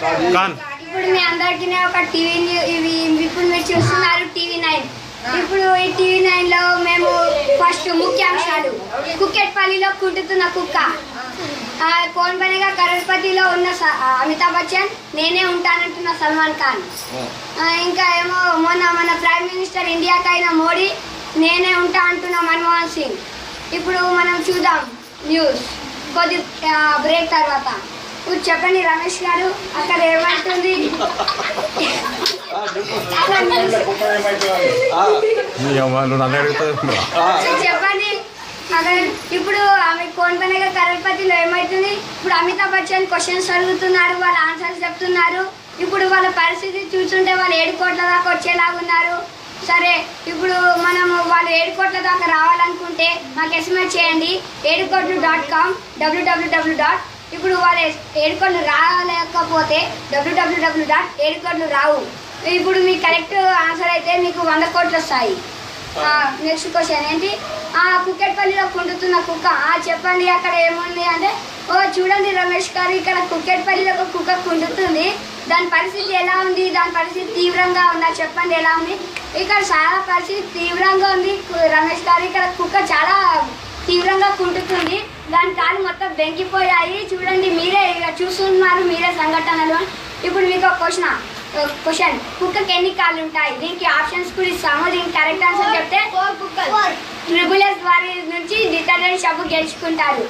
ఇప్పుడు మీ అందరికి ఒక టీవీ ఇవి ఇప్పుడు మీరు చూస్తున్నారు TV9. ఇప్పుడు ఈ TV9 లో మేము ఫస్ట్ ముఖ్యాంశాలు. కుక్కెట్పల్లిలో కుట్టుతున్న కుక్క, కౌన్ బనేగా కరోడ్పతిలో ఉన్న అమితాబ్ బచ్చన్, నేనే ఉంటానంటున్న సల్మాన్ ఖాన్, ఇంకా ఏమో మన ప్రైమ్ మినిస్టర్ ఇండియాకైన మోడీ, నేనే ఉంటా అంటున్న మన్మోహన్ సింగ్. ఇప్పుడు మనం చూద్దాం న్యూస్ కొద్ది బ్రేక్ తర్వాత. ఇప్పుడు చెప్పండి రమేష్ గారు, అక్కడ ఏమంటుంది? చెప్పండి అక్కడ. ఇప్పుడు ఆమె కౌన్ బనేగా కరోడ్పతిలో ఏమవుతుంది? ఇప్పుడు అమితాబ్ బచ్చన్ క్వశ్చన్స్ అడుగుతున్నారు, వాళ్ళ ఆన్సర్స్ చెప్తున్నారు. ఇప్పుడు వాళ్ళ పరిస్థితి చూస్తుంటే వాళ్ళు 7 కోట్ల దాకా వచ్చేలాగున్నారు. సరే, ఇప్పుడు మనము వాళ్ళు 7 కోట్ల దాకా రావాలనుకుంటే మాకు ఎస్ఎంఎస్ చేయండి educoట్లు.com www. ఇప్పుడు వాళ్ళు 7 కోట్లు రాలేకపోతే www.educoట్లు రావు. ఇప్పుడు మీ కరెక్ట్ ఆన్సర్ అయితే మీకు 100 కోట్లు వస్తాయి. నెక్స్ట్ క్వశ్చన్ ఏంటి? కుక్కెట్పల్లిలో కుంటుతున్న కుక్క, చెప్పండి అక్కడ ఏముంది అంటే, చూడండి రమేష్ గారు, ఇక్కడ కుక్కెట్పల్లిలో ఒక కుక్క కుంటుతుంది. దాని పరిస్థితి ఎలా ఉంది? దాని పరిస్థితి తీవ్రంగా ఉందా? చెప్పండి ఎలా ఉంది? ఇక్కడ చాలా పరిస్థితి తీవ్రంగా ఉంది రమేష్ గారు. ఇక్కడ కుక్క చాలా తీవ్రంగా కుంటుతుంది. దాని కాలు మొత్తం బెంకిపోయాయి. చూడండి, మీరే ఇక చూస్తున్నారు, మీరే సంఘటనలు. ఇప్పుడు మీకు ఒక క్వశ్చన్, కుక్కకి ఎన్ని కాళ్ళు ఉంటాయి? దీనికి ఆప్షన్స్ కూడా ఇస్తాము. దీనికి కరెక్ట్ ఆన్సర్ చెప్తే ట్రిబుల్ ఎస్ వారి నుంచి డిటర్జెంట్ షాపు గెలుచుకుంటారు.